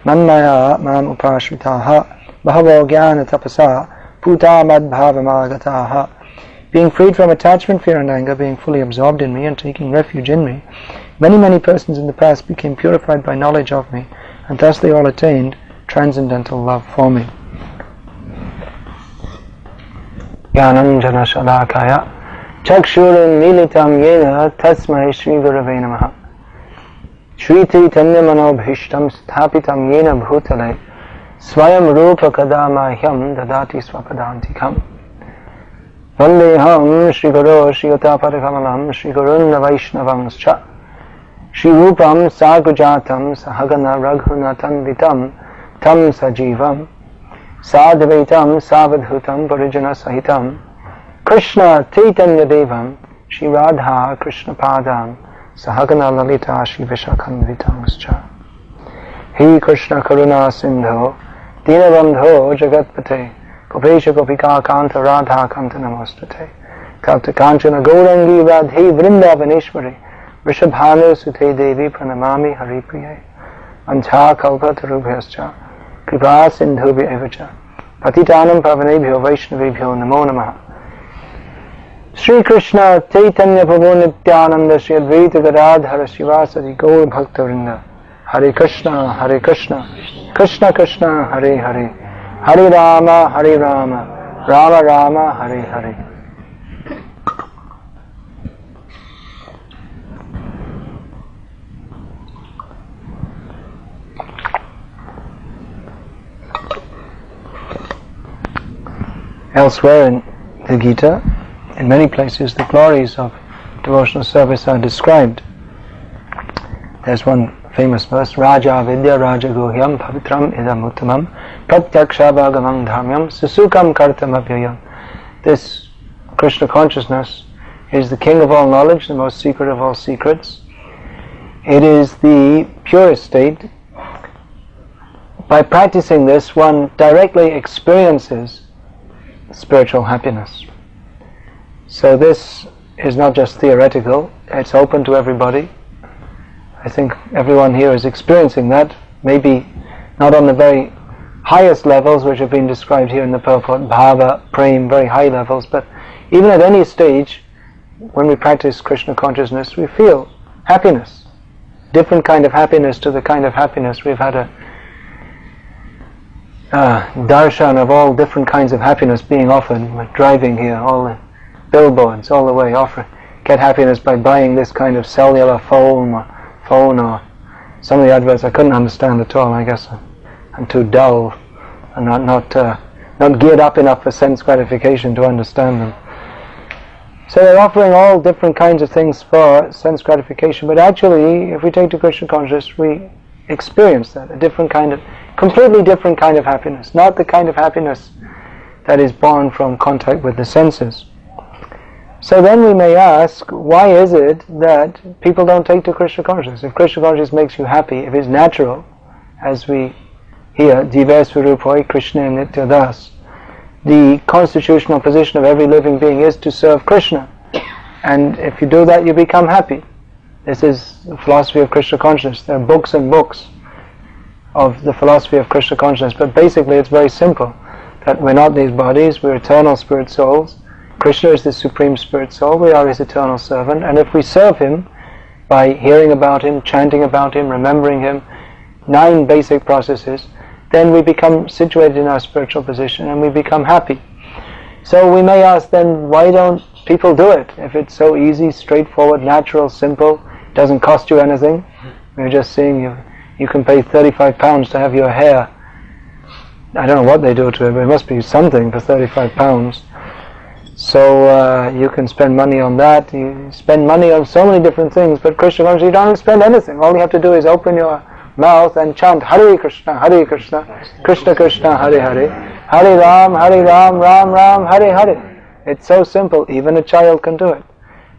Manmaya mam upashritaha bhavo jnana tapasa puta madbhavamagataha. Being freed from attachment, fear and anger, being fully absorbed in me and taking refuge in me, many persons in the past became purified by knowledge of me, and thus they all attained transcendental love for me. Jnanam jana shalakaya chakshurum militam yena tasmai Shri Gurave Namaha. Shri Chaitanya manobhishtam sthapitam yena bhutale swayam rupa kadamahyam dadati swapadantikam. Vandeham Shri Guru Shri Utapadakkamalam Shri Gurunna Vaishnavangscha Shri Rupam Sagujatam Sahagana Raghunatanvitam Tam Sajivam Sadvaitam Savadhutam Parijana Sahitam Krishna Chaitanya Devam Shri Radha Krishna Padam Sahagana Lalita Shri Vishakhanvitangscha. He Krishna Karuna Sindho Dinabandho Jagatpate Gopesha Gopika Kanta Radha Kanta Namostate Kalta Kanchana Gaurangi Radhe Vrindavaneshwari Rishabhanu Sute Devi Pranamami Haripriye Ancha Kalpa Tarubhyascha Kripa Sindhubhya Evacha Patitanam Pavanebhyo Vaishnavibhyo Namo Namaha. Sri Krishna Chaitanya Prabhu Nityananda Shri Advaita Gadadhara Shivasadi Gaur Bhakta Vrinda. Hare Krishna Krishna Krishna Hare Hare Hare Rama, Rama Rama, Hare Hare. Elsewhere in the Gita, in many places, the glories of devotional service are described. There's one famous verse, Raja Vidya Raja Guhyam Pavitram Idam Uttamam Pratyaksha Bhagamam Dharmyam Susukam Kartam Abhyayam. This Krishna consciousness is the king of all knowledge, the most secret of all secrets. It is the purest state. By practicing this, one directly experiences spiritual happiness. So this is not just theoretical, it's open to everybody. I think everyone here is experiencing that, maybe not on the very highest levels which have been described here in the purport, bhava, prem, very high levels, but even at any stage, when we practice Krishna consciousness, we feel happiness. Different kind of happiness to the kind of happiness we've had a darshan of all different kinds of happiness being offered. We're driving here, all the billboards all the way, offer get happiness by buying this kind of cellular phone or some of the adverts I couldn't understand at all. I guess I'm too dull and not geared up enough for sense gratification to understand them. So they're offering all different kinds of things for sense gratification, but actually, if we take to Krishna consciousness, we experience that, completely different kind of happiness, not the kind of happiness that is born from contact with the senses. So then we may ask, why is it that people don't take to Krishna consciousness? If Krishna consciousness makes you happy, if it's natural, as we hear, Jiva Swarupoi Krishna Nitya Das, the constitutional position of every living being is to serve Krishna. And if you do that, you become happy. This is the philosophy of Krishna consciousness. There are books and books of the philosophy of Krishna consciousness, but basically it's very simple, that we're not these bodies, we're eternal spirit souls. Krishna is the supreme spirit soul, we are his eternal servant, and if we serve him by hearing about him, chanting about him, remembering him, 9 basic processes, then we become situated in our spiritual position and we become happy. So we may ask then, why don't people do it? If it's so easy, straightforward, natural, simple, doesn't cost you anything. We're just seeing you can pay £35 to have your hair. I don't know what they do to it, but it must be something for £35. So you can spend money on that. You spend money on so many different things, but Krishna consciousness, you don't spend anything. All you have to do is open your mouth and chant Hare Krishna, Krishna Krishna, Hare Hare, Hare Ram, Ram Ram, Hare Hare. It's so simple, even a child can do it.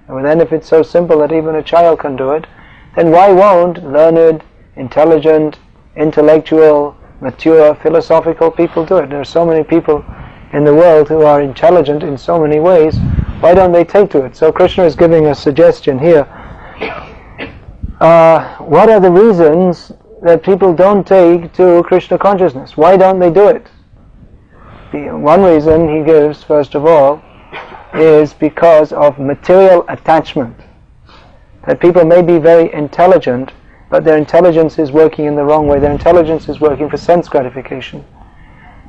And then if it's so simple that even a child can do it, then why won't learned, intelligent, intellectual, mature, philosophical people do it? There are so many people in the world who are intelligent in so many ways. Why don't they take to it? So Krishna is giving a suggestion here. What are the reasons that people don't take to Krishna consciousness. Why don't they do it? One reason he gives, first of all, is because of material attachment. That people may be very intelligent, but their intelligence is working in the wrong way. Their intelligence is working for sense gratification.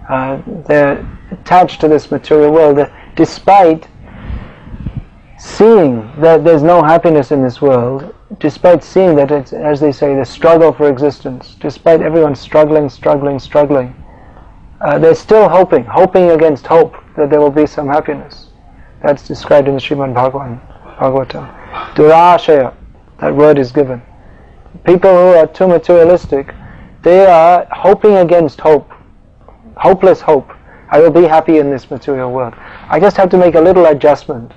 They're attached to this material world. Despite seeing that there's no happiness in this world, despite seeing that it's, as they say, the struggle for existence, despite everyone struggling, they're still hoping against hope that there will be some happiness. That's described in the Srimad Bhagavatam. Durashaya, that word is given. People who are too materialistic, they are hoping against hope. Hopeless hope. I will be happy in this material world. I just have to make a little adjustment.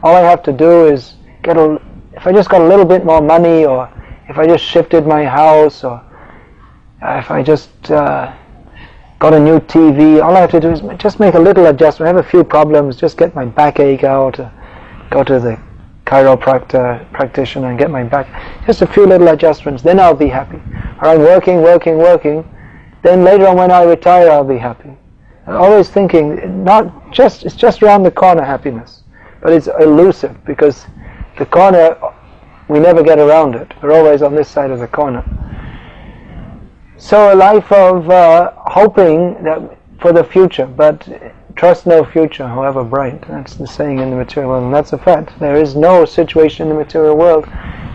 All I have to do is if I just got a little bit more money, or if I just shifted my house, or if I just got a new TV, all I have to do is just make a little adjustment. I have a few problems, just get my backache out, go to the chiropractor practitioner and get my back. Just a few little adjustments, then I'll be happy. Or I'm working, then later on when I retire I'll be happy. I'm always thinking, it's just around the corner happiness. But it's elusive, because the corner, we never get around it. We're always on this side of the corner. So a life of hoping that for the future, but trust no future, however bright. That's the saying in the material world, and that's a fact. There is no situation in the material world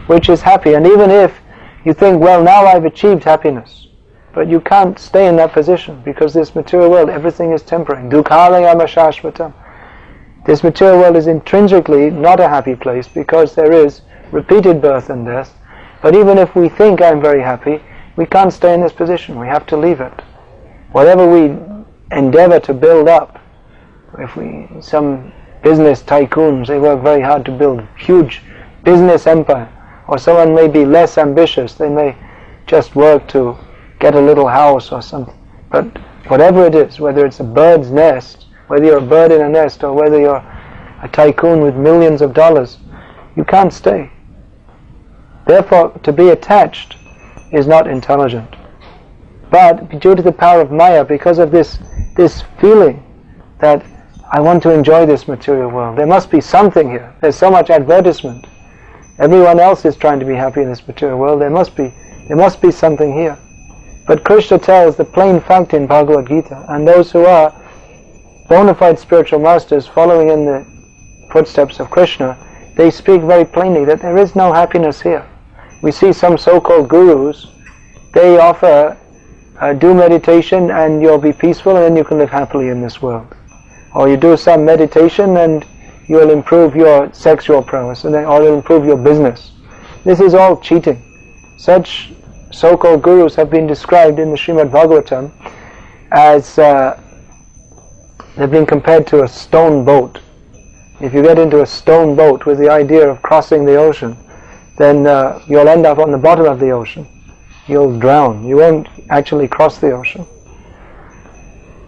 which is happy. And even if you think, well, now I've achieved happiness, but you can't stay in that position, because this material world, everything is temporary. Dukhalayama shashvatam. This material world is intrinsically not a happy place, because there is repeated birth and death. But even if we think I'm very happy, we can't stay in this position. We have to leave it. Whatever we endeavor to build up, some business tycoons, they work very hard to build huge business empire, or someone may be less ambitious, they may just work to get a little house or something. But whatever it is, whether it's a bird's nest, whether you're a bird in a nest, or whether you're a tycoon with millions of dollars, you can't stay. Therefore, to be attached is not intelligent. But due to the power of Maya, because of this feeling that I want to enjoy this material world, there must be something here. There's so much advertisement. Everyone else is trying to be happy in this material world. There must be something here. But Krishna tells the plain fact in Bhagavad Gita, and those who are bona fide spiritual masters following in the footsteps of Krishna, they speak very plainly that there is no happiness here. We see some so-called gurus, they offer do meditation and you'll be peaceful and then you can live happily in this world. Or you do some meditation and you will improve your sexual prowess, or you'll improve your business. This is all cheating. Such so-called gurus have been described in the Srimad Bhagavatam as they've been compared to a stone boat. If you get into a stone boat with the idea of crossing the ocean, then you'll end up on the bottom of the ocean. You'll drown. You won't actually cross the ocean.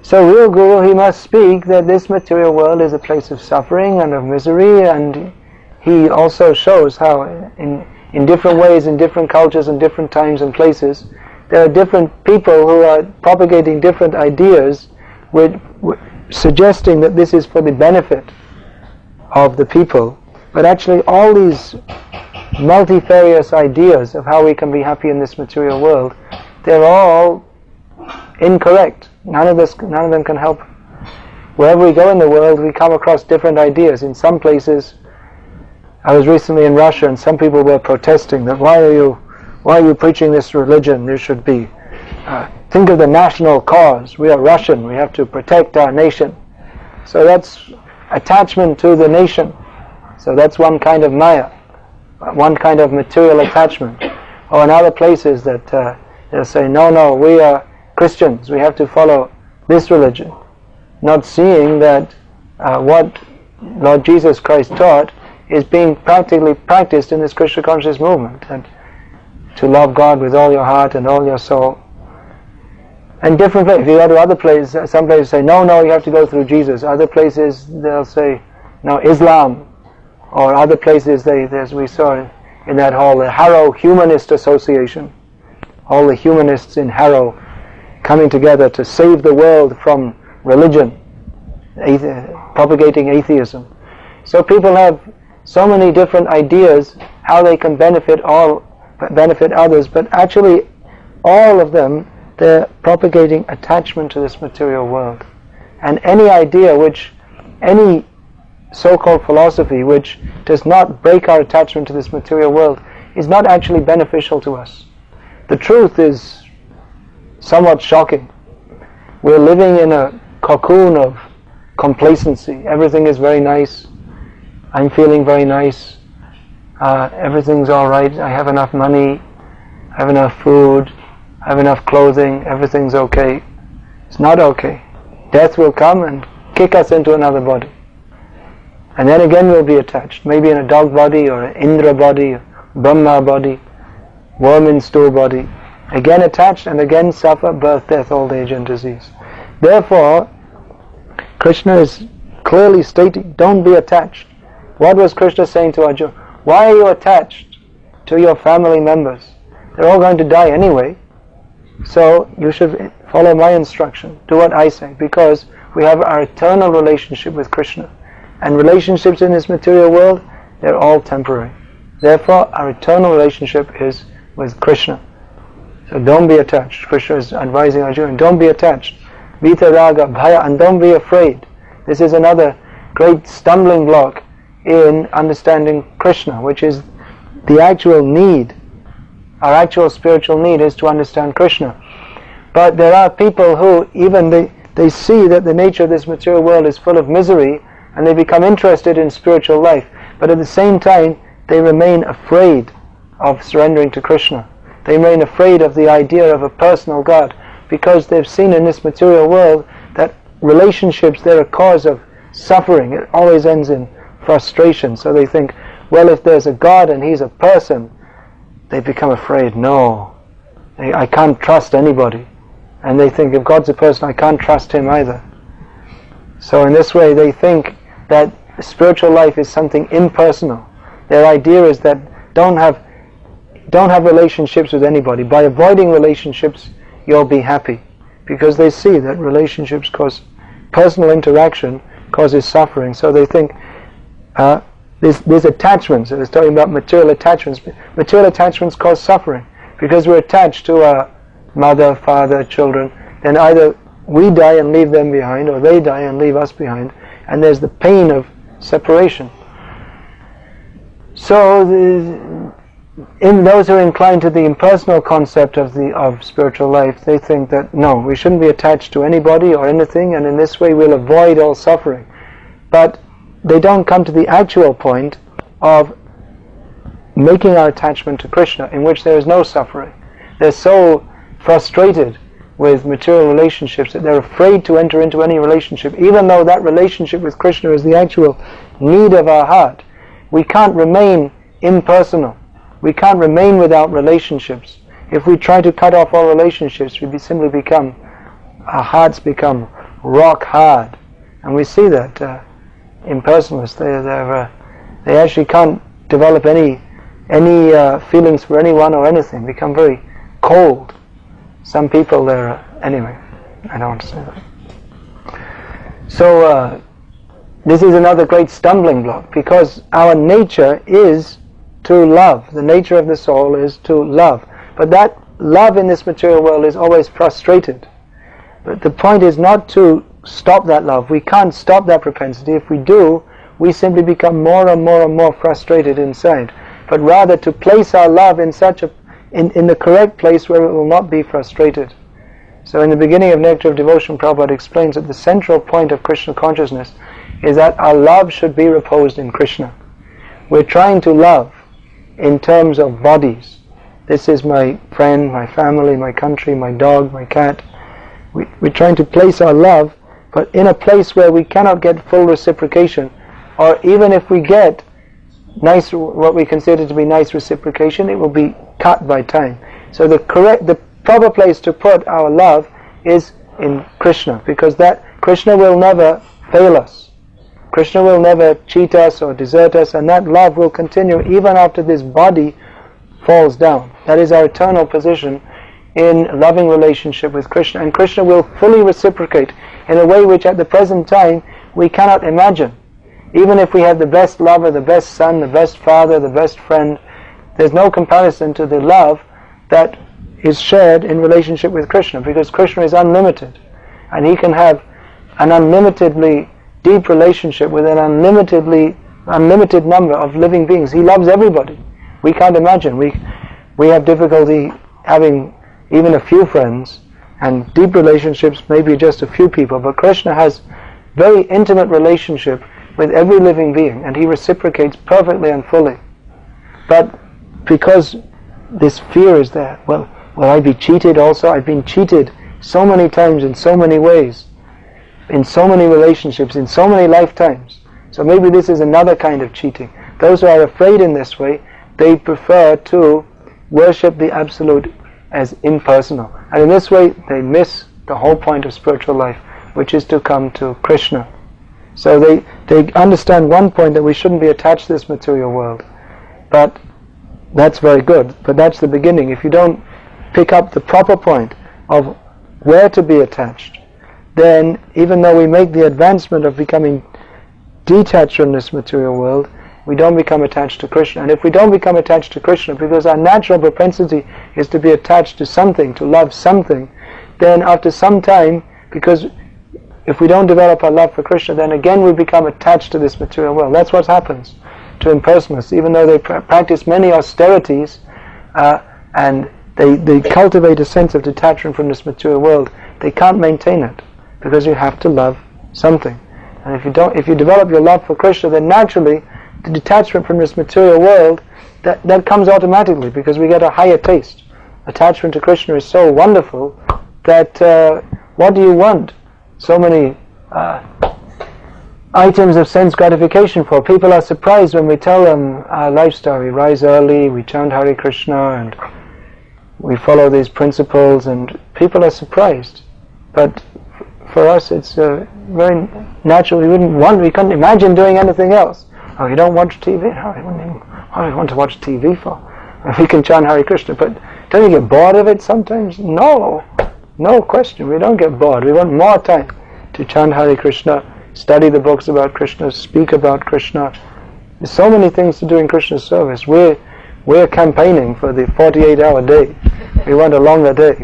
So real guru, he must speak that this material world is a place of suffering and of misery, and he also shows how in different ways, in different cultures and different times and places, there are different people who are propagating different ideas with suggesting that this is for the benefit of the people. But actually all these multifarious ideas of how we can be happy in this material world, they're all incorrect. None of them can help. Wherever we go in the world, we come across different ideas. In some places, I was recently in Russia, and some people were protesting that why are you preaching this religion? There should be think of the national cause. We are Russian. We have to protect our nation. So that's attachment to the nation. So that's one kind of maya, one kind of material attachment. Or in other places that they'll say, no, we are Christians, we have to follow this religion. Not seeing that what Lord Jesus Christ taught is being practically practiced in this Krishna conscious movement. And to love God with all your heart and all your soul. And different places, if you go to other places, some places say, no, you have to go through Jesus. Other places they'll say, no, Islam. Or other places, as we saw in that hall, the Harrow Humanist Association. all the humanists in Harrow coming together to save the world from religion, propagating atheism. So people have so many different ideas how they can benefit others, but actually all of them, they're propagating attachment to this material world. And any idea any so-called philosophy which does not break our attachment to this material world is not actually beneficial to us. The truth is somewhat shocking. We're living in a cocoon of complacency. Everything is very nice. I'm feeling very nice. Everything's all right. I have enough money. I have enough food. I have enough clothing. Everything's okay. It's not okay. Death will come and kick us into another body. And then again we'll be attached. Maybe in a dog body or an Indra body, Brahma body, worm in stool body. Again attached and again suffer birth, death, old age and disease. Therefore, Krishna is clearly stating, don't be attached. What was Krishna saying to Arjuna? Why are you attached to your family members? They're all going to die anyway. So you should follow my instruction. Do what I say. Because we have our eternal relationship with Krishna. And relationships in this material world, they're all temporary. Therefore, our eternal relationship is with Krishna. So don't be attached. Krishna is advising Arjuna, don't be attached. Vitaraga, bhaya, and don't be afraid. This is another great stumbling block in understanding Krishna, which is the actual need. Our actual spiritual need is to understand Krishna. But there are people who, even they see that the nature of this material world is full of misery, and they become interested in spiritual life. But at the same time, they remain afraid of surrendering to Krishna. They remain afraid of the idea of a personal God, because they've seen in this material world that relationships, they're a cause of suffering. It always ends in frustration. So they think, well, if there's a God and He's a person, they become afraid. No, I can't trust anybody. And they think, if God's a person, I can't trust Him either. So in this way, they think that spiritual life is something impersonal. Their idea is that don't have relationships with anybody. By avoiding relationships, you'll be happy. Because they see that relationships cause personal interaction, causes suffering. So they think these attachments, I was talking about material attachments. Material attachments cause suffering. Because we're attached to our mother, father, children, then either we die and leave them behind, or they die and leave us behind, and there's the pain of separation. So, in those who are inclined to the impersonal concept of spiritual life, they think that no, we shouldn't be attached to anybody or anything, and in this way we'll avoid all suffering. But they don't come to the actual point of making our attachment to Krishna, in which there is no suffering. They're so frustrated with material relationships that they're afraid to enter into any relationship, even though that relationship with Krishna is the actual need of our heart. We can't remain impersonal. We can't remain without relationships. If we try to cut off all relationships, our hearts become rock hard. And we see that impersonalists, they actually can't develop any feelings for anyone or anything, become very cold. Some people, anyway, I don't want to say that. So, this is another great stumbling block, because our nature is to love. The nature of the soul is to love. But that love in this material world is always frustrated. But the point is not to stop that love. We can't stop that propensity. If we do, we simply become more and more and more frustrated inside. But rather to place our love in in the correct place where it will not be frustrated. So in the beginning of Nectar of Devotion, Prabhupada explains that the central point of Krishna consciousness is that our love should be reposed in Krishna. We're trying to love in terms of bodies. This is my friend, my family, my country, my dog, my cat. We're trying to place our love, but in a place where we cannot get full reciprocation, or even if we get what we consider to be nice reciprocation, it will be cut by time. So the proper place to put our love is in Krishna, because that Krishna will never fail us. Krishna will never cheat us or desert us, and that love will continue even after this body falls down. That is our eternal position in loving relationship with Krishna, and Krishna will fully reciprocate in a way which at the present time we cannot imagine. Even if we have the best lover, the best son, the best father, the best friend, there's no comparison to the love that is shared in relationship with Krishna, because Krishna is unlimited, and he can have an unlimitedly deep relationship with an unlimited number of living beings. He loves everybody. We can't imagine. We have difficulty having even a few friends, and deep relationships maybe just a few people, but Krishna has very intimate relationship with every living being, and he reciprocates perfectly and fully. But because this fear is there, well, will I be cheated also? I've been cheated so many times in so many ways, in so many relationships, in so many lifetimes. So maybe this is another kind of cheating. Those who are afraid in this way, they prefer to worship the Absolute as impersonal. And in this way, they miss the whole point of spiritual life, which is to come to Krishna. So they understand one point, that we shouldn't be attached to this material world. But that's very good. But that's the beginning. If you don't pick up the proper point of where to be attached, then even though we make the advancement of becoming detached from this material world, we don't become attached to Krishna. And if we don't become attached to Krishna, because our natural propensity is to be attached to something, to love something, then after some time, because if we don't develop our love for Krishna, then again we become attached to this material world. That's what happens to impersonalists. Even though they practice many austerities and they cultivate a sense of detachment from this material world, they can't maintain it, because you have to love something. And if you develop your love for Krishna, then naturally the detachment from this material world, that comes automatically, because we get a higher taste. Attachment to Krishna is so wonderful that what do you want so many items of sense gratification for? People are surprised when we tell them our lifestyle. We rise early, we chant Hare Krishna, and we follow these principles, and people are surprised. But for us it's very natural. We couldn't imagine doing anything else. Oh, you don't watch TV? What do you want to watch TV for? We can chant Hare Krishna, but don't you get bored of it sometimes? No question. We don't get bored. We want more time to chant Hare Krishna, study the books about Krishna, speak about Krishna. There's so many things to do in Krishna's service. We're campaigning for the 48-hour day. We want a longer day.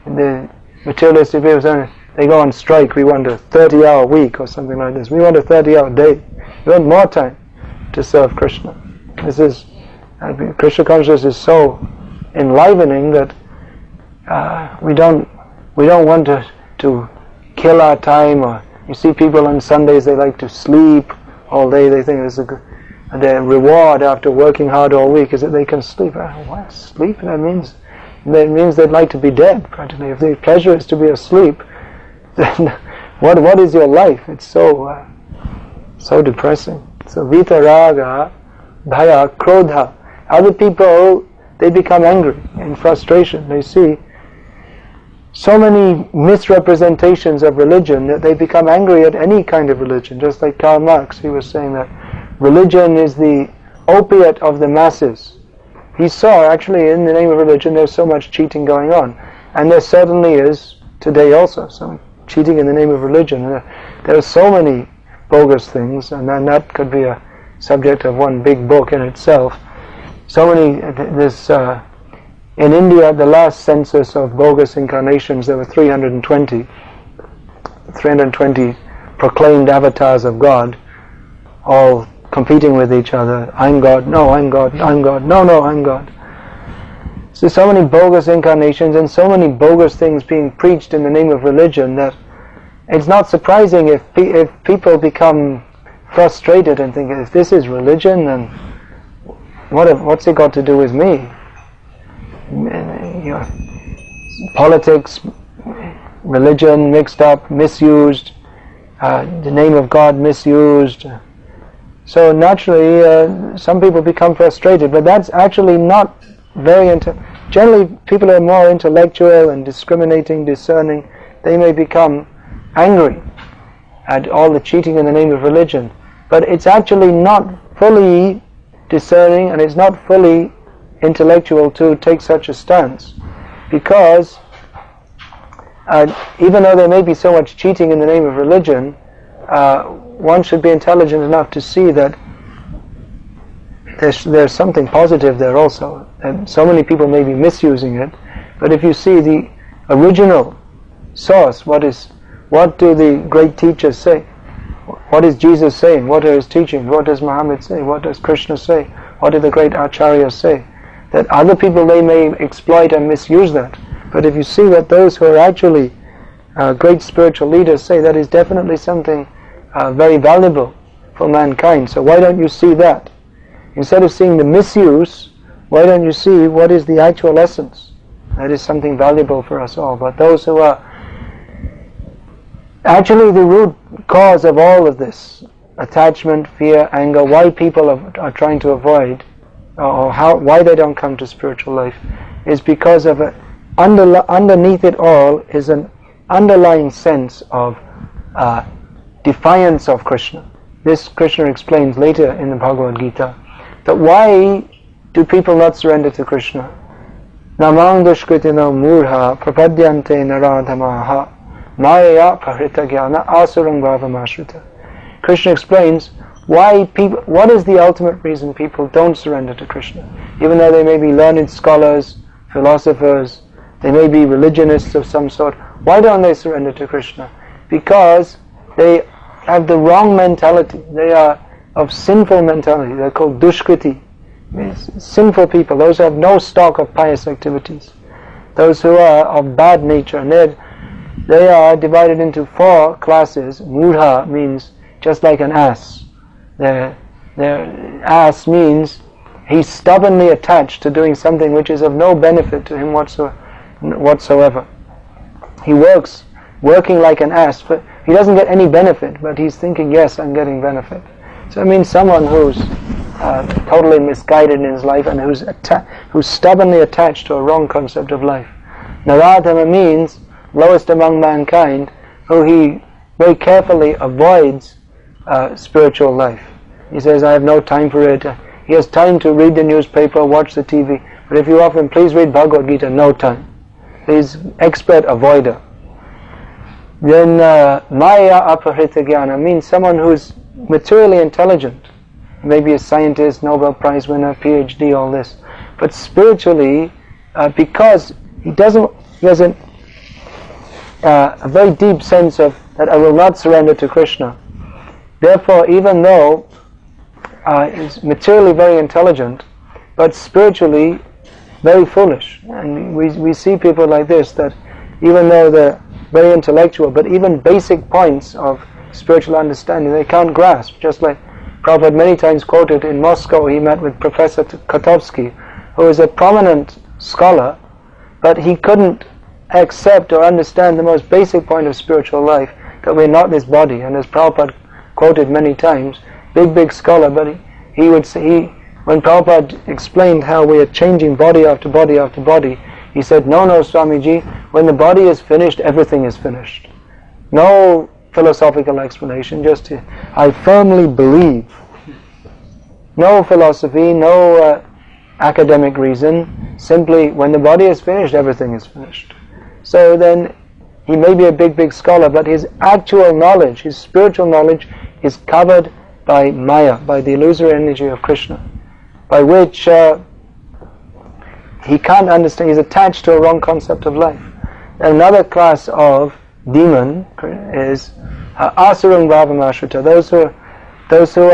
The materialistic people, they go on strike. We want a 30-hour week or something like this. We want a 30-hour day. We want more time to serve Krishna. Krishna consciousness is so enlivening that we don't want to kill our time. Or you see people on Sundays, they like to sleep all day. They think their reward after working hard all week is that they can sleep. What, sleep? That means they'd like to be dead, practically. If the pleasure is to be asleep, then what is your life? It's so depressing. So vitaraga, bhaya, krodha. Other people, they become angry in frustration. They see so many misrepresentations of religion that they become angry at any kind of religion. Just like Karl Marx, he was saying that religion is the opiate of the masses. He saw actually in the name of religion there's so much cheating going on, and there certainly is today also some cheating in the name of religion. There are so many bogus things, and then that could be a subject of one big book in itself. So many, in India, the last census of bogus incarnations, there were 320 proclaimed avatars of God, all competing with each other. I'm God, no, I'm God, I'm God, no, I'm God. So many bogus incarnations and so many bogus things being preached in the name of religion that it's not surprising if people become frustrated and think, if this is religion, then what's it got to do with me? Politics, religion mixed up, misused, the name of God misused. So naturally, some people become frustrated, but that's actually not very generally, people are more intellectual and discriminating, discerning. They may become angry at all the cheating in the name of religion, but it's actually not fully discerning, and it's not fully intellectual to take such a stance. because even though there may be so much cheating in the name of religion, one should be intelligent enough to see that there's something positive there also. And so many people may be misusing it, but if you see the original source, what do the great teachers say? What is Jesus saying? What are his teachings? What does Muhammad say? What does Krishna say? What do the great acharyas say? That other people, they may exploit and misuse that. But if you see what those who are actually great spiritual leaders say, that is definitely something very valuable for mankind. So why don't you see that? Instead of seeing the misuse, why don't you see what is the actual essence? That is something valuable for us all. But those who are actually the root cause of all of this, attachment, fear, anger, why people are trying to avoid, or why they don't come to spiritual life, is because of underneath it all is an underlying sense of defiance of Krishna. This Krishna explains later in the Bhagavad Gita, that why do people not surrender to Krishna? Namang dushkritino murha prapadyante naradhamaha maya parita jnana asurang bhavamashrita. Krishna explains what is the ultimate reason people don't surrender to Krishna. Even though they may be learned scholars, philosophers, they may be religionists of some sort, why don't they surrender to Krishna? Because they have the wrong mentality. They are of sinful mentality. They're called dushkriti. Sinful people, those who have no stock of pious activities, those who are of bad nature, and they are divided into 4 classes. Murha means just like an ass. Their ass means he's stubbornly attached to doing something which is of no benefit to him whatsoever. He working like an ass, but he doesn't get any benefit, but he's thinking, yes, I'm getting benefit. So it means someone who's totally misguided in his life and who's stubbornly attached to a wrong concept of life. Naradhama means lowest among mankind, who he very carefully avoids spiritual life. He says, I have no time for it. He has time to read the newspaper, watch the TV, but if you offer him, please read Bhagavad Gita, no time. He's expert avoider. Then Maya aparita jnana means someone who's materially intelligent, maybe a scientist, Nobel Prize winner, PhD, all this, but spiritually, because he has a very deep sense of that I will not surrender to Krishna. Therefore, even though he's materially very intelligent, but spiritually very foolish. And we see people like this, that even though they're very intellectual, but even basic points of spiritual understanding they can't grasp. Just like Prabhupada many times quoted, in Moscow he met with Professor Kotovsky, who is a prominent scholar, but he couldn't accept or understand the most basic point of spiritual life, that we're not this body. And as Prabhupada quoted many times, big scholar, but he would say, when Prabhupada explained how we are changing body after body after body, he said, no, Swamiji, when the body is finished, everything is finished. No philosophical explanation, just I firmly believe. No philosophy, no academic reason, simply when the body is finished, everything is finished. So then he may be a big scholar, but his actual knowledge, his spiritual knowledge, is covered by Maya, by the illusory energy of Krishna, by which he can't understand. He's attached to a wrong concept of life. Another class of demon is Asurang Bhavamashrita, those who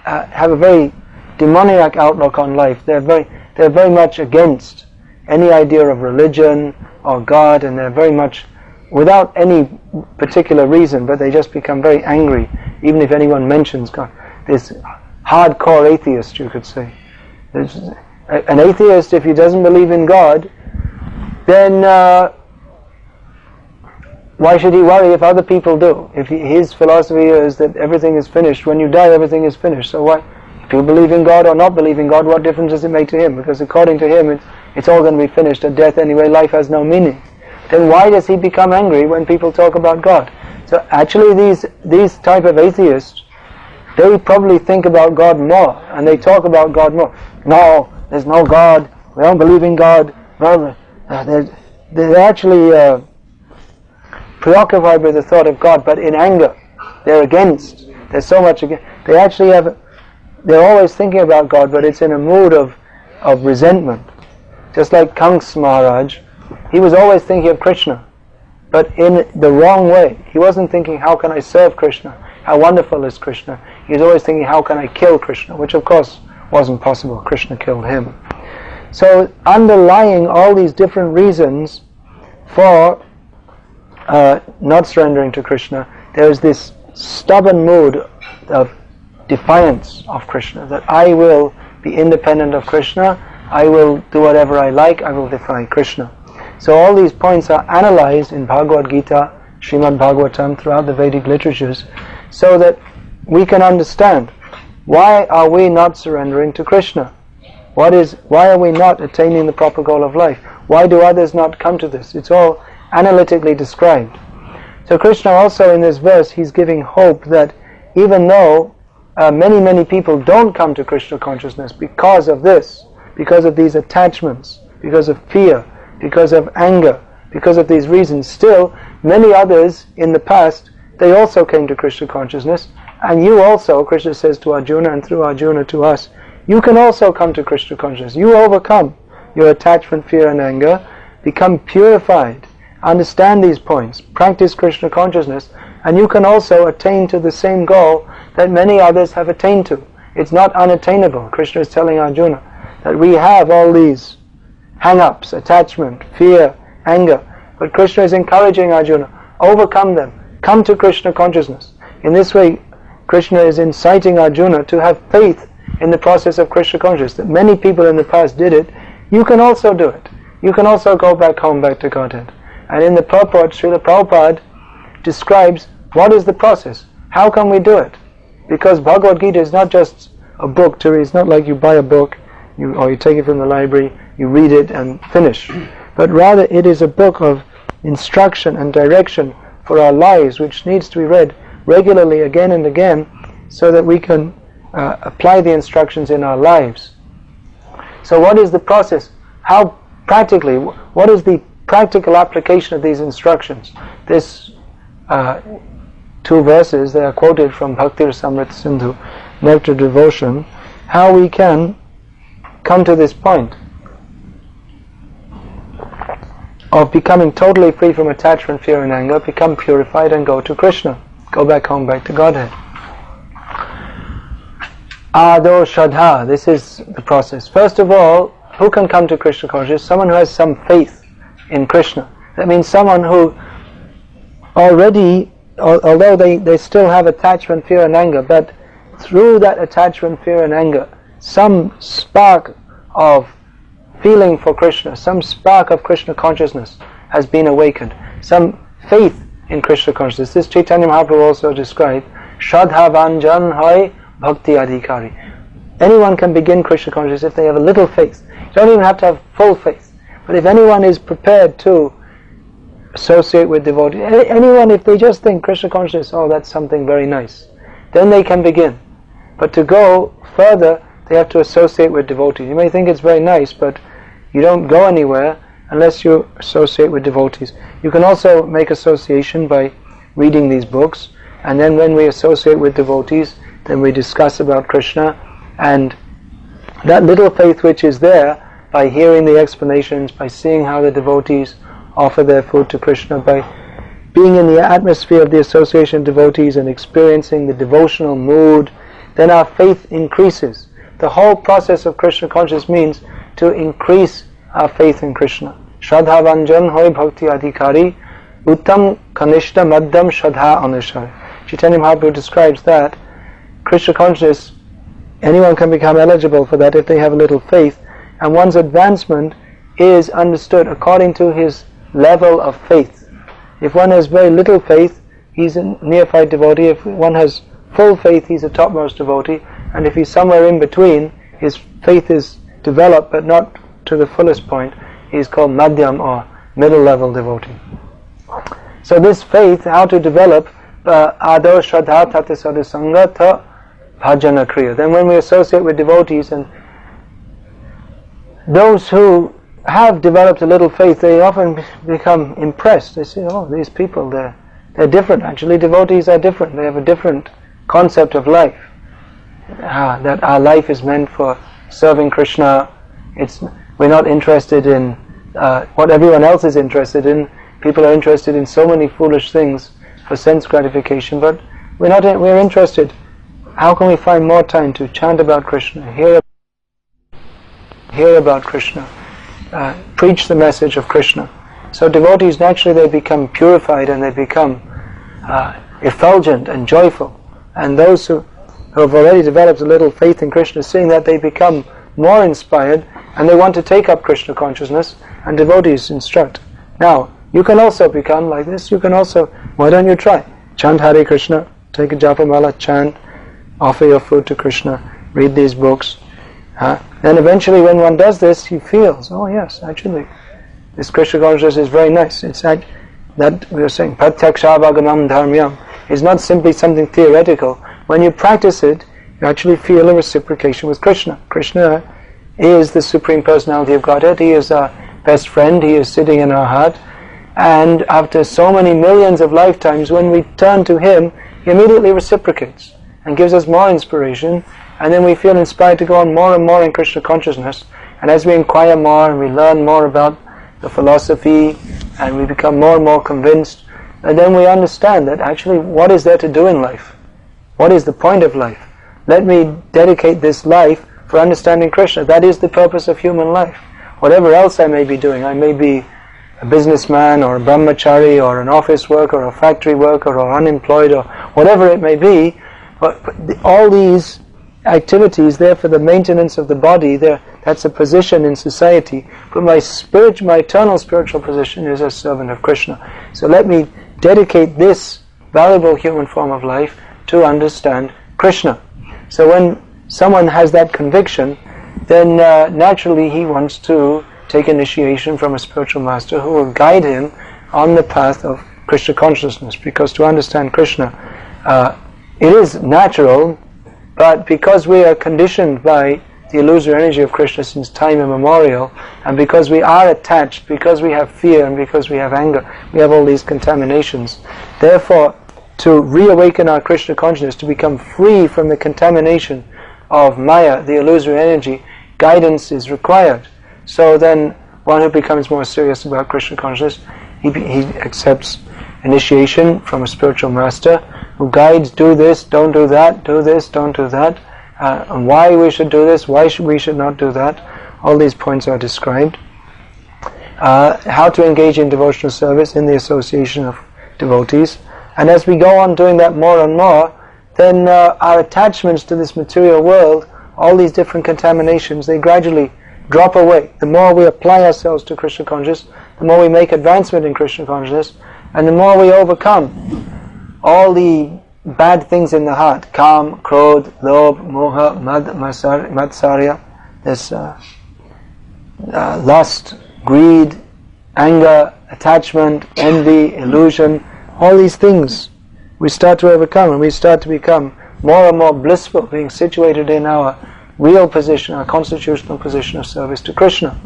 have a very demoniac outlook on life. They're very much against any idea of religion or God, and they're very much without any particular reason, but they just become very angry even if anyone mentions God. This hardcore atheist, you could say. An atheist, if he doesn't believe in God, then why should he worry if other people do? If his philosophy is that everything is finished, when you die everything is finished, so why? If you believe in God or not believe in God, what difference does it make to him? Because according to him, it's all going to be finished at death anyway, life has no meaning. Then why does he become angry when people talk about God? So actually these type of atheists, they probably think about God more, and they talk about God more. No, there's no God, we don't believe in God. they're actually preoccupied with the thought of God, but in anger. They're against. There's so much against. They're always thinking about God, but it's in a mood of resentment. Just like Kansa Maharaj, he was always thinking of Krishna, but in the wrong way. He wasn't thinking, how can I serve Krishna? How wonderful is Krishna? He was always thinking, how can I kill Krishna? Which of course wasn't possible. Krishna killed him. So underlying all these different reasons for not surrendering to Krishna, there is this stubborn mood of defiance of Krishna, that I will be independent of Krishna, I will do whatever I like, I will defy Krishna. So all these points are analyzed in Bhagavad Gita, Srimad Bhagavatam, throughout the Vedic literatures, so that we can understand, why are we not surrendering to Krishna? Why are we not attaining the proper goal of life? Why do others not come to this? It's all analytically described. So Krishna also in this verse, he's giving hope that even though many people don't come to Krishna consciousness because of this, because of these attachments, because of fear, because of anger, because of these reasons, still many others in the past, they also came to Krishna consciousness, and you also, Krishna says to Arjuna and through Arjuna to us, you can also come to Krishna consciousness. You overcome your attachment, fear and anger, become purified, understand these points, practice Krishna consciousness, and you can also attain to the same goal that many others have attained to. It's not unattainable. Krishna is telling Arjuna that we have all these hang-ups, attachment, fear, anger, but Krishna is encouraging Arjuna, overcome them, come to Krishna consciousness. In this way, Krishna is inciting Arjuna to have faith in the process of Krishna consciousness, that many people in the past did it. You can also do it. You can also go back home, back to Godhead. And in the purport, Srila Prabhupada describes what is the process, how can we do it? Because Bhagavad Gita is not just a book to read. It's not like you buy a book, or you take it from the library, you read it and finish. But rather it is a book of instruction and direction for our lives, which needs to be read regularly again and again, so that we can apply the instructions in our lives. So what is the process? How practically, what is the practical application of these instructions? This two verses, they are quoted from Bhakti Rasamrita Sindhu, Nectar Devotion, how we can come to this point of becoming totally free from attachment, fear and anger, become purified and go to Krishna, go back home, back to Godhead. Ado Shraddha, this is the process. First of all, who can come to Krishna consciousness? Someone who has some faith in Krishna. That means someone who already, although they still have attachment, fear and anger, but through that attachment, fear and anger, some spark of feeling for Krishna, some spark of Krishna consciousness has been awakened, some faith in Krishna consciousness. This Chaitanya Mahaprabhu also described, Shraddha Vanjan Hai Bhakti Adhikari. Anyone can begin Krishna consciousness if they have a little faith. You don't even have to have full faith. But if anyone is prepared to associate with devotees, anyone, if they just think Krishna consciousness, oh, that's something very nice, then they can begin. But to go further, they have to associate with devotees. You may think it's very nice, but you don't go anywhere unless you associate with devotees. You can also make association by reading these books, and then when we associate with devotees, then we discuss about Krishna, and that little faith which is there, by hearing the explanations, by seeing how the devotees offer their food to Krishna, by being in the atmosphere of the association of devotees and experiencing the devotional mood, then our faith increases. The whole process of Krishna consciousness means to increase our faith in Krishna. Shraddha Vanjan Hoy Bhakti Adhikari Uttam Kanishta Madhyam Shraddha Anusari. Chaitanya Mahaprabhu describes that Krishna consciousness, anyone can become eligible for that if they have a little faith, and one's advancement is understood according to his level of faith. If one has very little faith, he's a neophyte devotee. If one has full faith, he's a topmost devotee. And if he's somewhere in between, his faith is developed but not to the fullest point, he's called madhyam, or middle level devotee. So this faith, how to develop, ado shraddha tate sadhusanga tha bhajana kriya. Then when we associate with devotees, and those who have developed a little faith, they often become impressed. They say, oh, these people, they're different. Actually, devotees are different. They have a different concept of life. That our life is meant for serving Krishna. We're not interested in what everyone else is interested in. People are interested in so many foolish things for sense gratification, but we're interested. How can we find more time to chant about Krishna, hear about Krishna, preach the message of Krishna? So devotees, naturally, they become purified and they become effulgent and joyful. And those who have already developed a little faith in Krishna, seeing that, they become more inspired and they want to take up Krishna consciousness, and devotees instruct. Now, you can also become like this. You can also, why don't you try? Chant Hare Krishna, take a japamala, chant, offer your food to Krishna, read these books. Then eventually when one does this, he feels, oh yes, actually, this Krishna consciousness is very nice. It's that we were saying, pratyakshavagamanam dharmyam, is not simply something theoretical. When you practice it, you actually feel a reciprocation with Krishna. Krishna is the Supreme Personality of Godhead. He is our best friend. He is sitting in our heart. And after so many millions of lifetimes, when we turn to Him, He immediately reciprocates and gives us more inspiration, and then we feel inspired to go on more and more in Krishna consciousness. And as we inquire more and we learn more about the philosophy and we become more and more convinced, and then we understand that actually what is there to do in life? What is the point of life? Let me dedicate this life for understanding Krishna. That is the purpose of human life. Whatever else I may be doing, I may be a businessman or a brahmachari or an office worker or a factory worker or unemployed or whatever it may be, but all these activities, they're for the maintenance of the body, that's a position in society, but my eternal spiritual position is as servant of Krishna. So let me dedicate this valuable human form of life to understand Krishna. So when someone has that conviction, then naturally he wants to take initiation from a spiritual master who will guide him on the path of Krishna consciousness, because to understand Krishna, it is natural, but because we are conditioned by the illusory energy of Krishna since time immemorial, and because we are attached, because we have fear and because we have anger, we have all these contaminations. Therefore, to reawaken our Krishna consciousness, to become free from the contamination of Maya, the illusory energy, guidance is required. So then one who becomes more serious about Krishna consciousness, he accepts initiation from a spiritual master who guides, do this, don't do that, do this, don't do that, and why we should do this, why we should not do that. All these points are described. How to engage in devotional service in the association of devotees. And as we go on doing that more and more, then our attachments to this material world, all these different contaminations, they gradually drop away. The more we apply ourselves to Krishna consciousness, the more we make advancement in Krishna consciousness, and the more we overcome all the bad things in the heart, Kam, Krodh, Lobh, Moha, Mad, Matsarya, this lust, greed, anger, attachment, envy, illusion, all these things we start to overcome, and we start to become more and more blissful, being situated in our real position, our constitutional position of service to Krishna.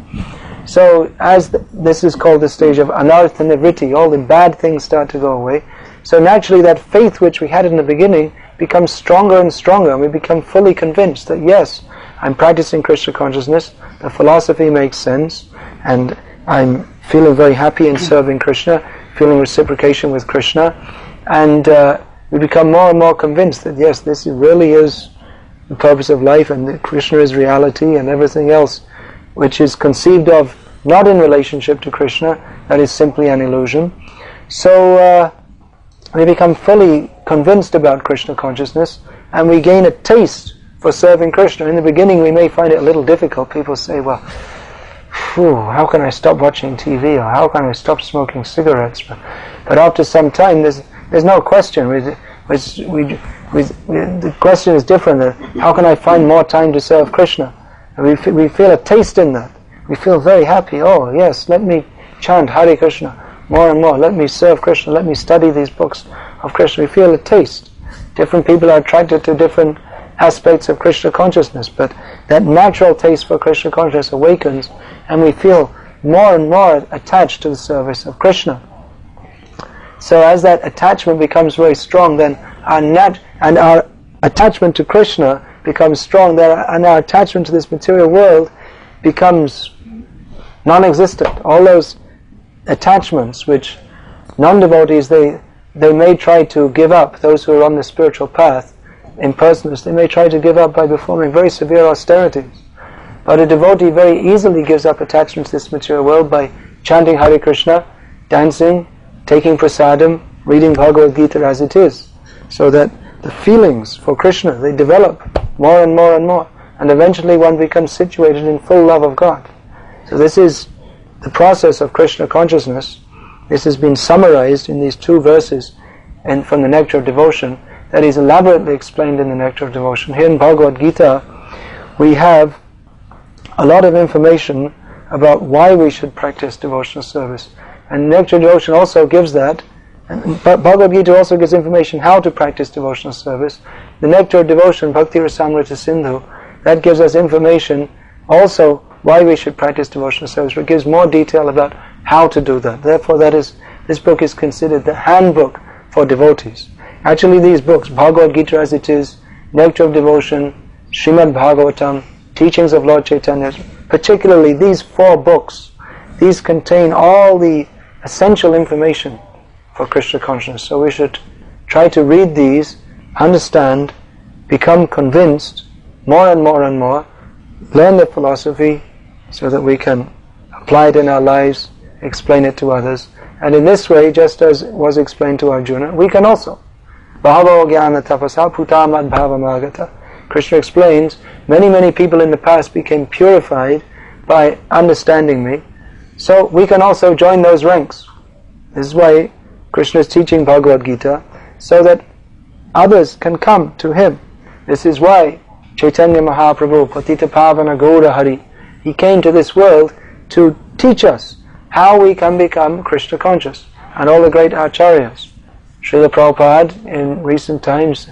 So as this is called the stage of anartha nivritti, all the bad things start to go away. So naturally that faith which we had in the beginning becomes stronger and stronger, and we become fully convinced that yes, I'm practicing Krishna consciousness, the philosophy makes sense, and I'm feeling very happy in serving Krishna, feeling reciprocation with Krishna, and we become more and more convinced that yes, this really is the purpose of life, and that Krishna is reality, and everything else which is conceived of not in relationship to Krishna, that is simply an illusion. So we become fully convinced about Krishna consciousness, and we gain a taste for serving Krishna. In the beginning we may find it a little difficult. People say, well, how can I stop watching TV, or how can I stop smoking cigarettes? But after some time there's no question. The question is different. How can I find more time to serve Krishna? And we feel a taste in that. We feel very happy. Oh yes, let me chant Hare Krishna more and more. Let me serve Krishna. Let me study these books of Krishna. We feel a taste. Different people are attracted to different aspects of Krishna consciousness, but that natural taste for Krishna consciousness awakens, and we feel more and more attached to the service of Krishna. So as that attachment becomes very strong, then our attachment to Krishna becomes strong, and our attachment to this material world becomes non-existent. All those attachments which non-devotees, they may try to give up, those who are on the spiritual path, impersonalists, they may try to give up by performing very severe austerities. But a devotee very easily gives up attachment to this material world by chanting Hare Krishna, dancing, taking prasadam, reading Bhagavad Gita as it is, so that the feelings for Krishna, they develop more and more and more, and eventually one becomes situated in full love of God. So this is the process of Krishna consciousness. This has been summarized in these 2 verses and from the Nectar of Devotion that is elaborately explained in the Nectar of Devotion. Here in Bhagavad Gita we have a lot of information about why we should practice devotional service, and Nectar of Devotion also gives that. But Bhagavad Gita also gives information how to practice devotional service. The Nectar of Devotion, Bhakti Rasamrita Sindhu, that gives us information also why we should practice devotional service. It gives more detail about how to do that. Therefore, this book is considered the handbook for devotees. Actually, these books, Bhagavad Gita as it is, Nectar of Devotion, Srimad Bhagavatam, Teachings of Lord Chaitanya, particularly these 4 books, these contain all the essential information for Krishna consciousness. So we should try to read these, understand, become convinced more and more and more, learn the philosophy so that we can apply it in our lives, explain it to others, and in this way, just as was explained to Arjuna, we can also. Bhavo jnana tapasa putamad bhavamagata. Krishna explains, many people in the past became purified by understanding me, so we can also join those ranks. This is why Krishna is teaching Bhagavad Gita, so that others can come to him. This is why Chaitanya Mahaprabhu, Patita Pavana Gaura Hari, he came to this world to teach us how we can become Krishna conscious. And all the great acharyas, Srila Prabhupada in recent times,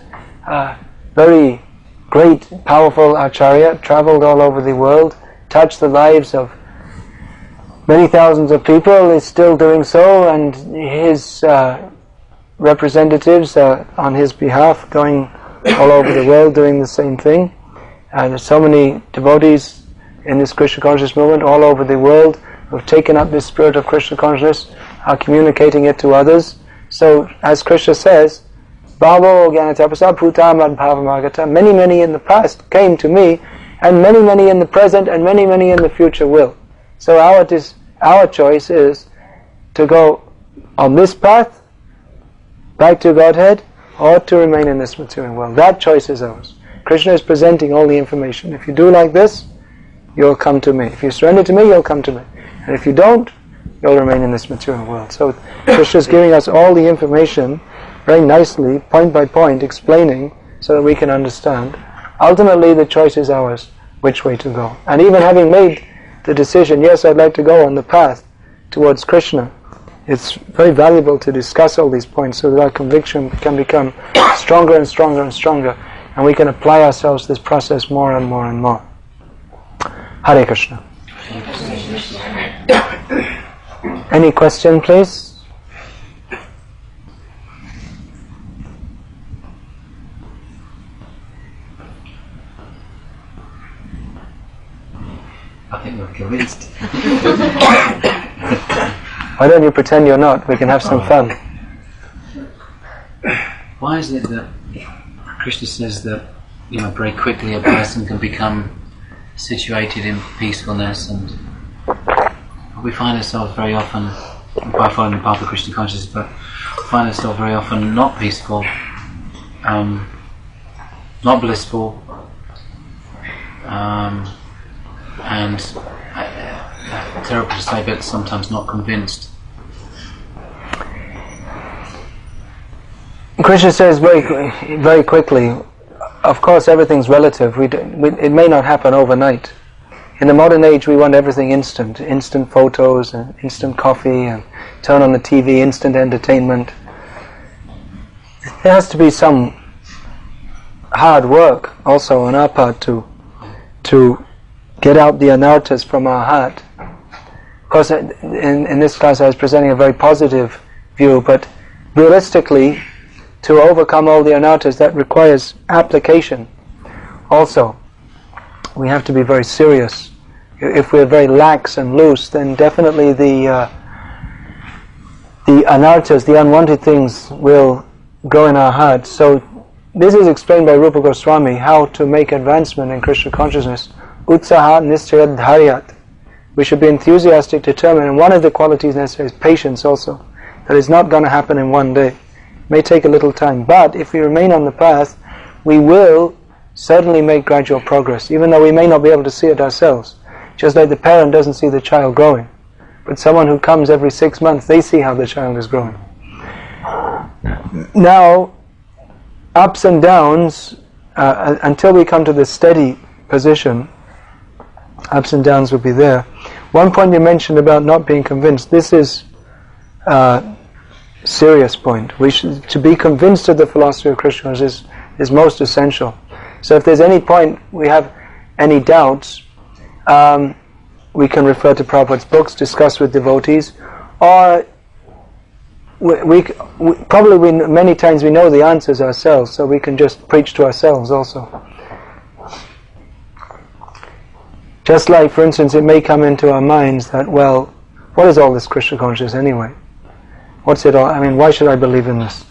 very great, powerful acharya, traveled all over the world, touched the lives of many thousands of people, is still doing so, and his representatives on his behalf going all over the world doing the same thing. And there's so many devotees in this Krishna consciousness movement all over the world who have taken up this spirit of Krishna consciousness, are communicating it to others. So, as Krishna says, Bhavo Jnanatapasa Putamad Bhavamagata, many in the past came to me, and many in the present, and many in the future will. So our choice is to go on this path, back to Godhead, or to remain in this material world. That choice is ours. Krishna is presenting all the information. If you do like this, you'll come to me. If you surrender to me, you'll come to me. And if you don't, you'll remain in this material world. So Krishna is giving us all the information very nicely, point by point, explaining so that we can understand. Ultimately, the choice is ours, which way to go. And even having made the decision, yes, I'd like to go on the path towards Krishna, it's very valuable to discuss all these points so that our conviction can become stronger and stronger and stronger, and we can apply ourselves to this process more and more and more. Hare Krishna. Any question, please? I think we're convinced. Why don't you pretend you're not? We can have some fun. Why is it that Krishna says that, very quickly a person can become situated in peacefulness, and we find ourselves very often, by following the path of Krishna consciousness, but find ourselves very often not peaceful, not blissful, and terrible to say, but sometimes not convinced. Krishna says very quickly, of course everything's relative. It may not happen overnight. In the modern age we want everything instant photos and instant coffee, and turn on the TV, instant entertainment. There has to be some hard work also on our part to get out the anarthas from our heart. course, in this class I was presenting a very positive view, but realistically, to overcome all the anarthas, that requires application. Also, we have to be very serious. If we're very lax and loose, then definitely the anarthas, the unwanted things, will grow in our hearts. So this is explained by Rupa Goswami, how to make advancement in Krishna consciousness. Utsaha nischayat dharyat. We should be enthusiastic, determined, and one of the qualities necessary is patience also. That is not going to happen in one day. It may take a little time, but if we remain on the path, we will certainly make gradual progress, even though we may not be able to see it ourselves. Just like the parent doesn't see the child growing, but someone who comes every 6 months, they see how the child is growing. Now, ups and downs, until we come to the steady position, ups and downs will be there. One point you mentioned about not being convinced, this is a serious point. To be convinced of the philosophy of Krishna is most essential. So if there's any point we have any doubts, we can refer to Prabhupada's books, discuss with devotees, or many times we know the answers ourselves, so we can just preach to ourselves also. Just like, for instance, it may come into our minds that, well, what is all this Krishna consciousness anyway? What's it all? I mean, why should I believe in this?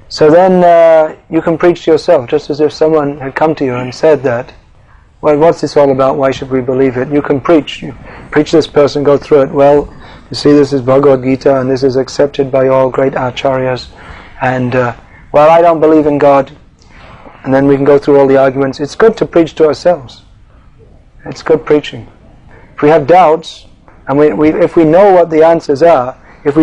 So then you can preach to yourself, just as if someone had come to you and said that, well, what's this all about? Why should we believe it? You can preach. You preach this person, go through it. Well, you see, this is Bhagavad Gita, and this is accepted by all great acharyas. And, well, I don't believe in God. And then we can go through all the arguments. It's good to preach to ourselves. It's good preaching. If we have doubts, and if we know what the answers are, if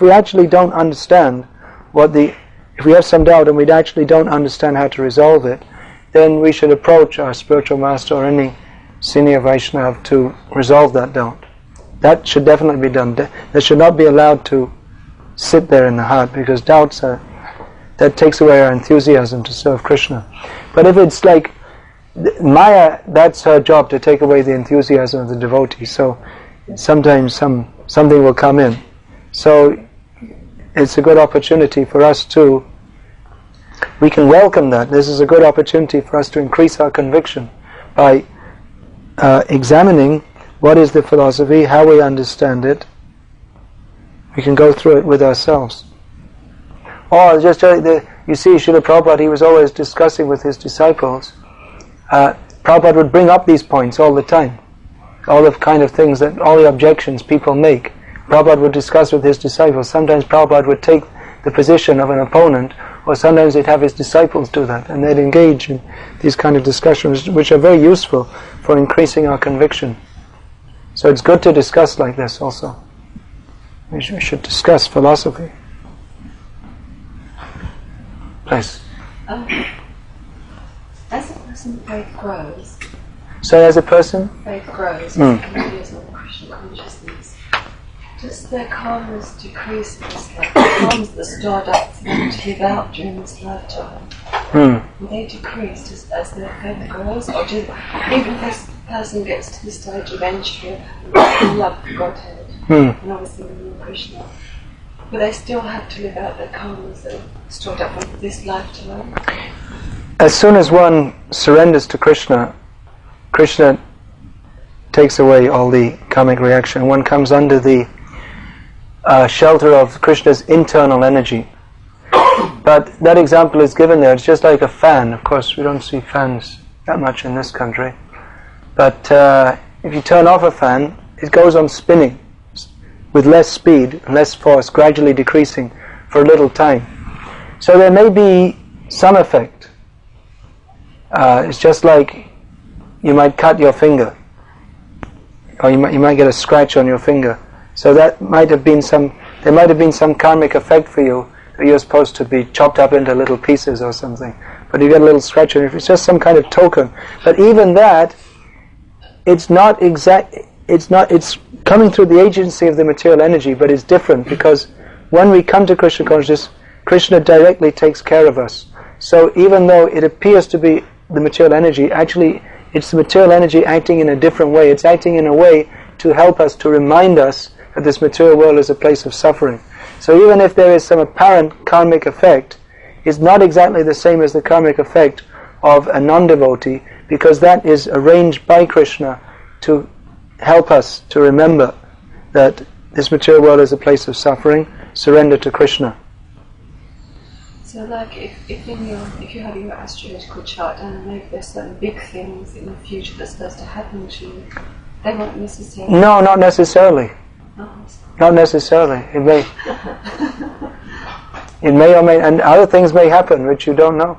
we actually don't understand if we have some doubt and we actually don't understand how to resolve it, then we should approach our spiritual master or any senior Vaishnava to resolve that doubt. That should definitely be done. That should not be allowed to sit there in the heart, because that takes away our enthusiasm to serve Krishna. But if it's like Maya, that's her job, to take away the enthusiasm of the devotee. So sometimes something will come in. So it's a good opportunity for us we can welcome that. This is a good opportunity for us to increase our conviction by examining what is the philosophy, how we understand it. We can go through it with ourselves. Or just you see, Srila Prabhupada, he was always discussing with his disciples. Prabhupada would bring up these points all the time. All the kind of things, all the objections people make, Prabhupada would discuss with his disciples. Sometimes Prabhupada would take the position of an opponent, or sometimes he'd have his disciples do that, and they'd engage in these kind of discussions, which are very useful for increasing our conviction. So it's good to discuss like this also. We should discuss philosophy. Please. As a person faith grows. So as a person? Faith grows, continues on Krishna consciousness. Does their calmness decrease, like the calms that are stored up for them to live out during this lifetime? Will they decrease as their faith grows? Or even if this person gets to the stage eventually of love for Godhead, and obviously in Krishna, will they still have to live out their calmness that are stored up for this lifetime? As soon as one surrenders to Krishna, Krishna takes away all the karmic reaction. One comes under the shelter of Krishna's internal energy. But that example is given there. It's just like a fan. Of course, we don't see fans that much in this country. But if you turn off a fan, it goes on spinning with less speed, less force, gradually decreasing for a little time. So there may be some effect. It's just like you might cut your finger, or you might get a scratch on your finger. So that might have been there might have been some karmic effect for you, that you're supposed to be chopped up into little pieces or something. But you get a little scratch on your finger. It's just some kind of token. But even that, it's not exact. It's coming through the agency of the material energy, but it's different, because when we come to Krishna consciousness, Krishna directly takes care of us. So even though it appears to be the material energy, actually it's the material energy acting in a different way. It's acting in a way to help us, to remind us that this material world is a place of suffering. So even if there is some apparent karmic effect, it's not exactly the same as the karmic effect of a non-devotee, because that is arranged by Krishna to help us to remember that this material world is a place of suffering. Surrender to Krishna. So, like, if you have your astrological chart and maybe there's certain big things in the future that's supposed to happen to you, they won't necessarily. No, not necessarily. Oh, Not necessarily. It may. It may or may, and other things may happen which you don't know.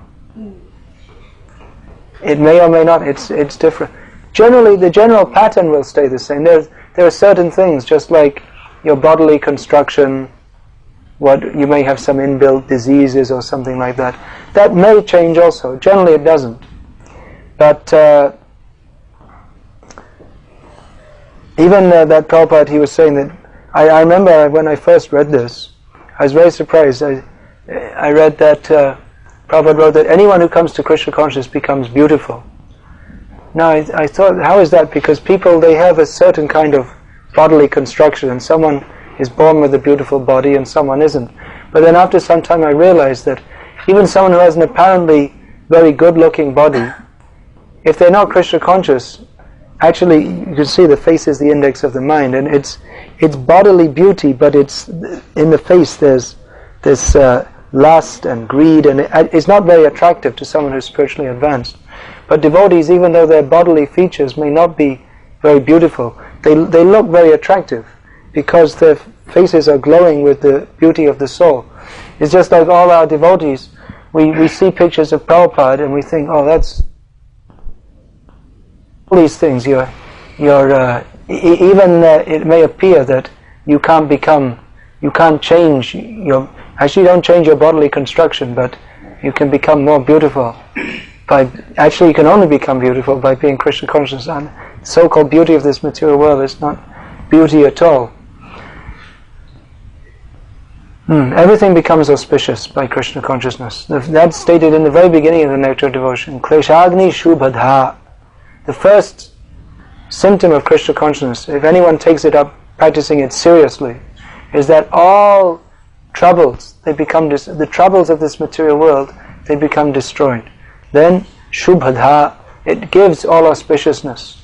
It may or may not. It's different. Generally, the general pattern will stay the same. There are certain things, just like your bodily construction. What you may have some inbuilt diseases or something like that. That may change also. Generally, it doesn't. But even that Prabhupada, he was saying that. I remember when I first read this, I was very surprised. I read that Prabhupada wrote that anyone who comes to Krishna consciousness becomes beautiful. Now I thought, how is that? Because people, they have a certain kind of bodily construction, and someone is born with a beautiful body and someone isn't. But then after some time I realized that even someone who has an apparently very good-looking body, if they're not Krishna conscious, actually you can see the face is the index of the mind, and it's bodily beauty, but it's in the face there's this lust and greed, and it's not very attractive to someone who's spiritually advanced. But devotees, even though their bodily features may not be very beautiful, they look very attractive because their faces are glowing with the beauty of the soul. It's just like all our devotees, we see pictures of Prabhupada and we think, oh, that's all these things. Even it may appear that you can't change your. Actually, you don't change your bodily construction, but you can become more beautiful. Actually, you can only become beautiful by being Krishna conscious. And so-called beauty of this material world is not beauty at all. Everything becomes auspicious by Krishna consciousness. That's stated in the very beginning of the Nectar of Devotion. Kleshagni Shubhadha. The first symptom of Krishna consciousness, if anyone takes it up, practicing it seriously, is that all troubles, the troubles of this material world, they become destroyed. Then Shubhadha, it gives all auspiciousness.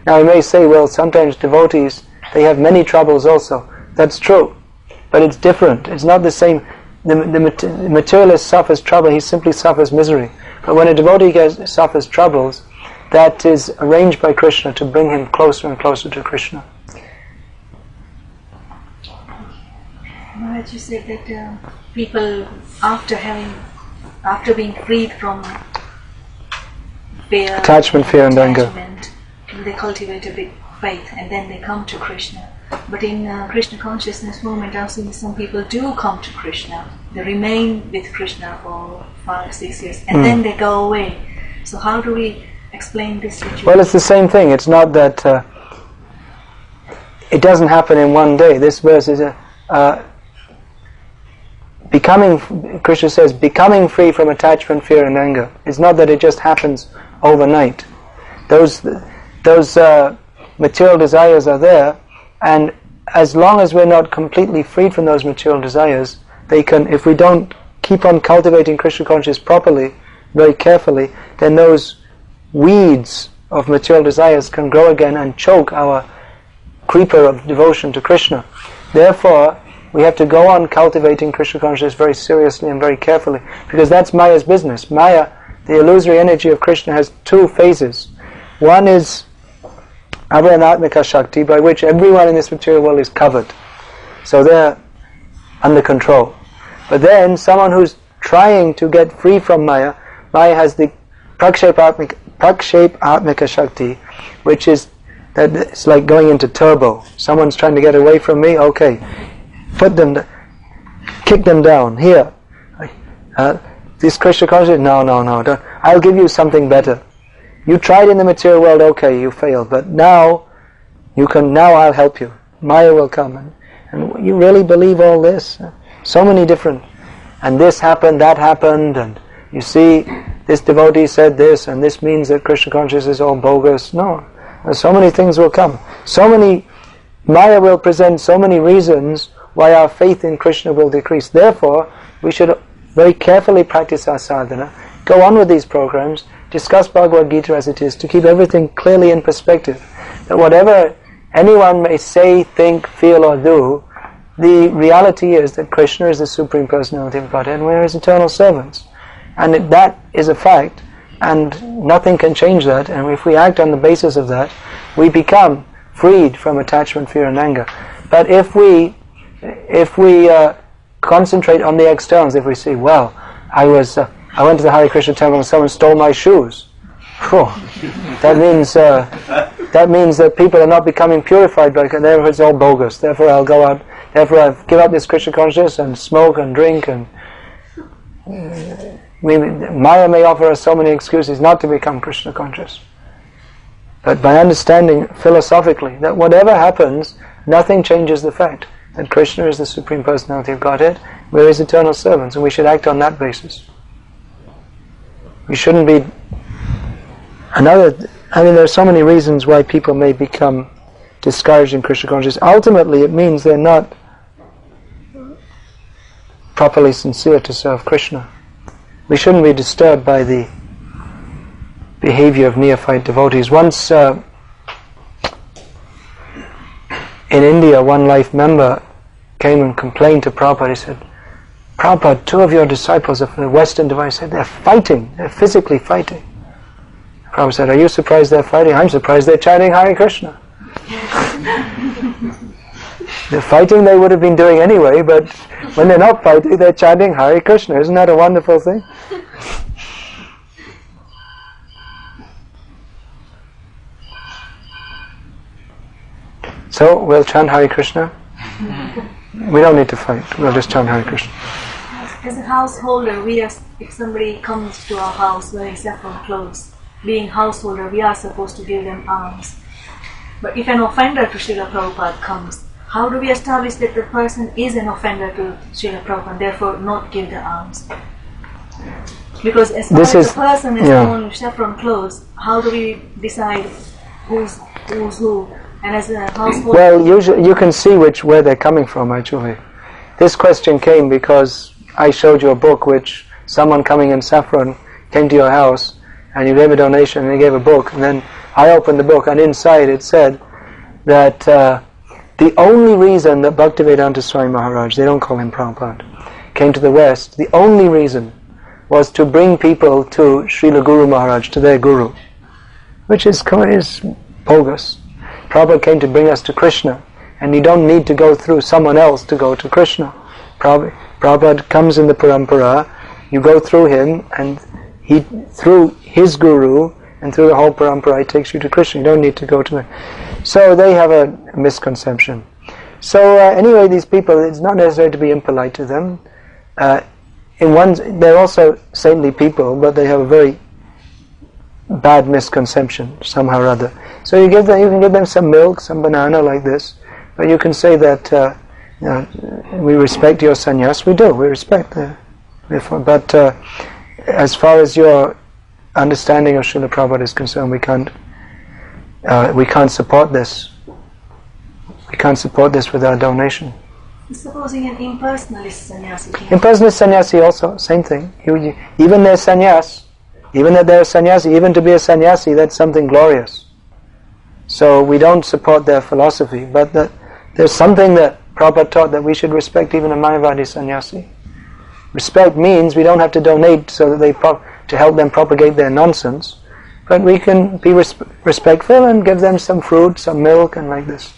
Now you may say, well, sometimes devotees, they have many troubles also. That's true. But it's different. It's not the same. The materialist suffers trouble, he simply suffers misery. But when a devotee suffers troubles, that is arranged by Krishna to bring him closer and closer to Krishna. Maharaj, you said that people, after being freed from fear, attachment, fear and anger, they cultivate a big faith and then they come to Krishna. But in Krishna consciousness movement, I've seen some people do come to Krishna. They remain with Krishna for 5-6 years and then they go away. So how do we explain this situation? Well, it's the same thing. It's not that it doesn't happen in one day. This verse is Krishna says, becoming free from attachment, fear and anger. It's not that it just happens overnight. Those material desires are there, and as long as we're not completely freed from those material desires, if we don't keep on cultivating Krishna consciousness properly, very carefully, then those weeds of material desires can grow again and choke our creeper of devotion to Krishna. Therefore, we have to go on cultivating Krishna consciousness very seriously and very carefully, because that's Maya's business. Maya, the illusory energy of Krishna, has two phases. One is Avaranatmika Shakti, by which everyone in this material world is covered. So they're under control. But then someone who's trying to get free from Maya has the Prakshepa Atmika Shakti, which is that it's like going into turbo. Someone's trying to get away from me, okay. Kick them down. Here. This Krishna consciousness, no, don't. I'll give you something better. You tried in the material world, okay, you failed, but now I'll help you. Maya will come. And you really believe all this? So many different, and this happened, that happened, and you see, this devotee said this, and this means that Krishna consciousness is all bogus. No, so many things will come. Maya will present so many reasons why our faith in Krishna will decrease. Therefore, we should very carefully practice our sadhana, go on with these programs, discuss Bhagavad Gita as it is, to keep everything clearly in perspective. That whatever anyone may say, think, feel or do, the reality is that Krishna is the Supreme Personality of Godhead and we are His eternal servants. And that is a fact, and nothing can change that, and if we act on the basis of that, we become freed from attachment, fear and anger. But if we concentrate on the externals, if we say, well, I went to the Hare Krishna temple and someone stole my shoes, that means that people are not becoming purified by it, therefore it's all bogus, therefore I'll go out, therefore I'll give up this Krishna consciousness and smoke and drink and Maya may offer us so many excuses not to become Krishna conscious. But by understanding philosophically that whatever happens, nothing changes the fact that Krishna is the Supreme Personality of Godhead, we're His eternal servants, and we should act on that basis. We shouldn't be... there are so many reasons why people may become discouraged in Krishna consciousness. Ultimately, it means they're not properly sincere to serve Krishna. We shouldn't be disturbed by the behavior of neophyte devotees. Once in India, one life member came and complained to Prabhupada. He said, Prabhupada, 2 of your disciples of the Western device said they're fighting, they're physically fighting. Prabhupada said, are you surprised they're fighting? I'm surprised they're chanting Hare Krishna. The fighting they would have been doing anyway, but when they're not fighting, they're chanting Hare Krishna. Isn't that a wonderful thing? So, we'll chant Hare Krishna. We don't need to fight. We'll just chant Hare Krishna. As a householder, if somebody comes to our house wearing saffron clothes, being householder, we are supposed to give them alms. But if an offender to Srila Prabhupada comes, how do we establish that the person is an offender to Srila Prabhupada and therefore not give the alms? Because as far as the person is worn saffron clothes, how do we decide who's who? And as a householder... Well, usually you can see where they're coming from, actually. This question came because I showed you a book which someone coming in saffron came to your house and you gave a donation and they gave a book, and then I opened the book and inside it said that the only reason that Bhaktivedanta Swami Maharaj, they don't call him Prabhupada, came to the West, the only reason was to bring people to Srila Guru Maharaj, to their Guru, which is bogus. Prabhupada came to bring us to Krishna, and you don't need to go through someone else to go to Krishna. Prabhupada comes in the parampara, you go through him, and he, through his Guru, and through the whole parampara, he takes you to Krishna. You don't need to go to him. So they have a misconception. So anyway, these people, it's not necessary to be impolite to them. They're also saintly people, but they have a very bad misconception somehow or other. So you can give them some milk, some banana like this, but you can say that we respect your sannyas. We do. We respect but as far as your understanding of Srila Prabhupada is concerned, we can't support this. We can't support this with our donation. Supposing an impersonalist sannyasi. Impersonalist sannyasi also, same thing. Even their sannyas, even that they're a sannyasi, even to be a sannyasi, that's something glorious. So we don't support their philosophy, but there's something that Prabhupada taught that we should respect even a Mayavadi sannyasi. Respect means we don't have to donate so that to help them propagate their nonsense, but we can be respectful and give them some fruit, some milk, and like this.